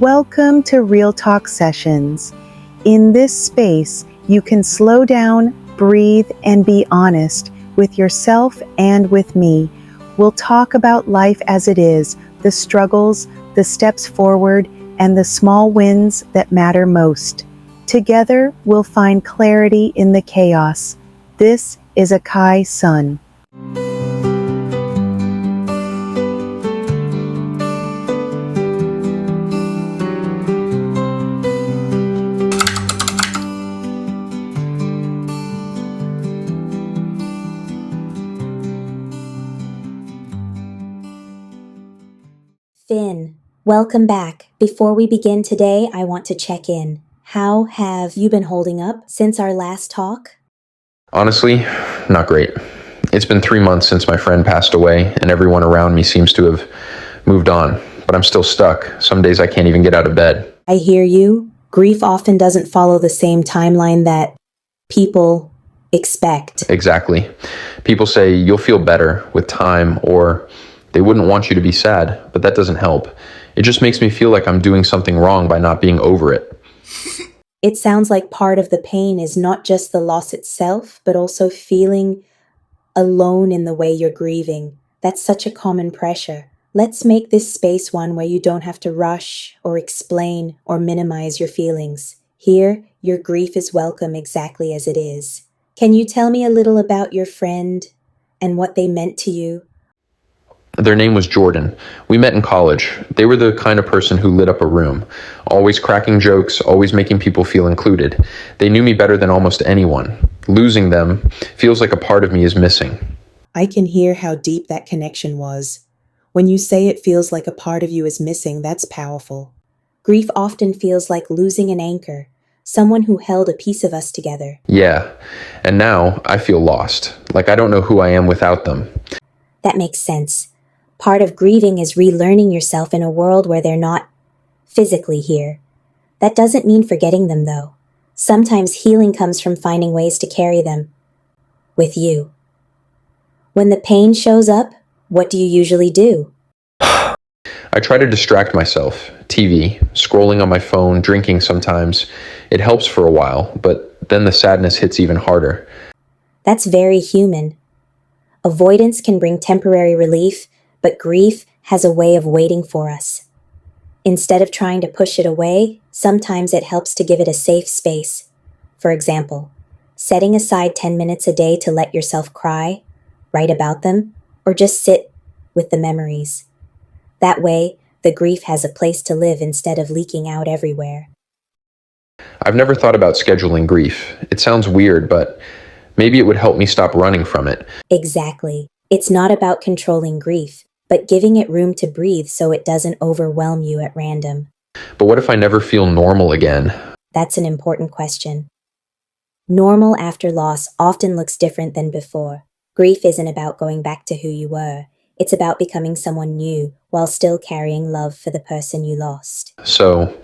Welcome to Real Talk Sessions. In this space, you can slow down, breathe, and be honest with yourself and with me. We'll talk about life as it is, the struggles, the steps forward, and the small wins that matter most. Together, we'll find clarity in the chaos. This is Akai Sun. Finn, welcome back. Before we begin today, I want to check in. How have you been holding up since our last talk? Honestly, not great. It's been 3 months since my friend passed away, and everyone around me seems to have moved on. But I'm still stuck. Some days I can't even get out of bed. I hear you. Grief often doesn't follow the same timeline that people expect. Exactly. People say you'll feel better with time, or they wouldn't want you to be sad, but that doesn't help. It just makes me feel like I'm doing something wrong by not being over it. It sounds like part of the pain is not just the loss itself, but also feeling alone in the way you're grieving. That's such a common pressure. Let's make this space one where you don't have to rush or explain or minimize your feelings. Here, your grief is welcome exactly as it is. Can you tell me a little about your friend and what they meant to you? Their name was Jordan. We met in college. They were the kind of person who lit up a room, always cracking jokes, always making people feel included. They knew me better than almost anyone. Losing them feels like a part of me is missing. I can hear how deep that connection was. When you say it feels like a part of you is missing, that's powerful. Grief often feels like losing an anchor, someone who held a piece of us together. Yeah, and now I feel lost, like I don't know who I am without them. That makes sense. Part of grieving is relearning yourself in a world where they're not physically here. That doesn't mean forgetting them, though. Sometimes healing comes from finding ways to carry them with you. When the pain shows up, what do you usually do? I try to distract myself. TV, scrolling on my phone, drinking sometimes. It helps for a while, but then the sadness hits even harder. That's very human. Avoidance can bring temporary relief, but grief has a way of waiting for us. Instead of trying to push it away, sometimes it helps to give it a safe space. For example, setting aside 10 minutes a day to let yourself cry, write about them, or just sit with the memories. That way, the grief has a place to live instead of leaking out everywhere. I've never thought about scheduling grief. It sounds weird, but maybe it would help me stop running from it. Exactly. It's not about controlling grief, but giving it room to breathe so it doesn't overwhelm you at random. But what if I never feel normal again? That's an important question. Normal after loss often looks different than before. Grief isn't about going back to who you were. It's about becoming someone new while still carrying love for the person you lost. So,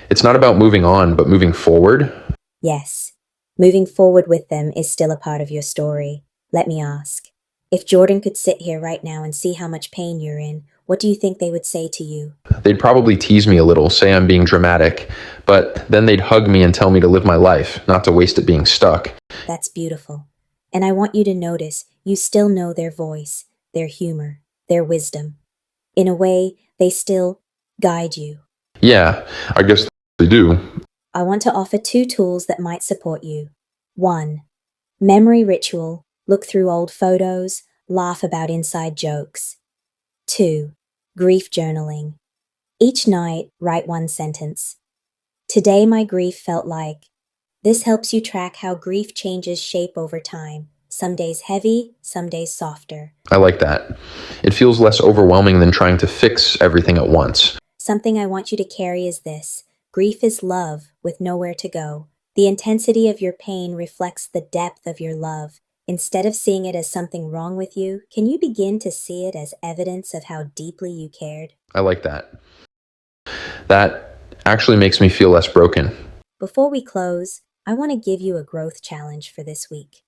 it's not about moving on, but moving forward? Yes, moving forward with them is still a part of your story. Let me ask, if Jordan could sit here right now and see how much pain you're in, what do you think they would say to you? They'd probably tease me a little, say I'm being dramatic, but then they'd hug me and tell me to live my life, not to waste it being stuck. That's beautiful. And I want you to notice you still know their voice, their humor, their wisdom. In a way, they still guide you. Yeah, I guess they do. I want to offer 2 tools that might support you. 1. Memory ritual. Look through old photos, laugh about inside jokes. 2. Grief journaling. Each night, write 1 sentence. Today my grief felt like. This helps you track how grief changes shape over time. Some days heavy, some days softer. I like that. It feels less overwhelming than trying to fix everything at once. Something I want you to carry is this. Grief is love with nowhere to go. The intensity of your pain reflects the depth of your love. Instead of seeing it as something wrong with you, can you begin to see it as evidence of how deeply you cared? I like that. That actually makes me feel less broken. Before we close, I want to give you a growth challenge for this week.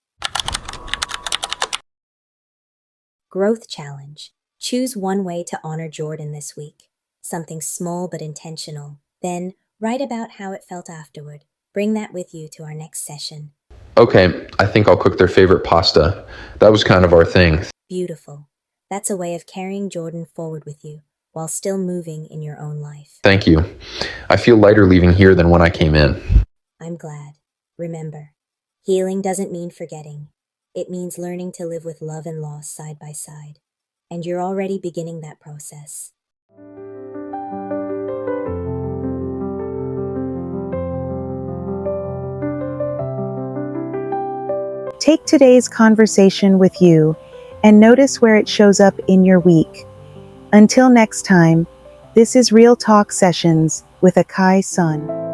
Growth challenge. Choose one way to honor Jordan this week. Something small but intentional. Then, write about how it felt afterward. Bring that with you to our next session. Okay, I think I'll cook their favorite pasta. That was kind of our thing. Beautiful. That's a way of carrying Jordan forward with you while still moving in your own life. Thank you. I feel lighter leaving here than when I came in. I'm glad. Remember, healing doesn't mean forgetting. It means learning to live with love and loss side by side. And you're already beginning that process. Take today's conversation with you and notice where it shows up in your week. Until next time, this is Real Talk Sessions with Akai Sun.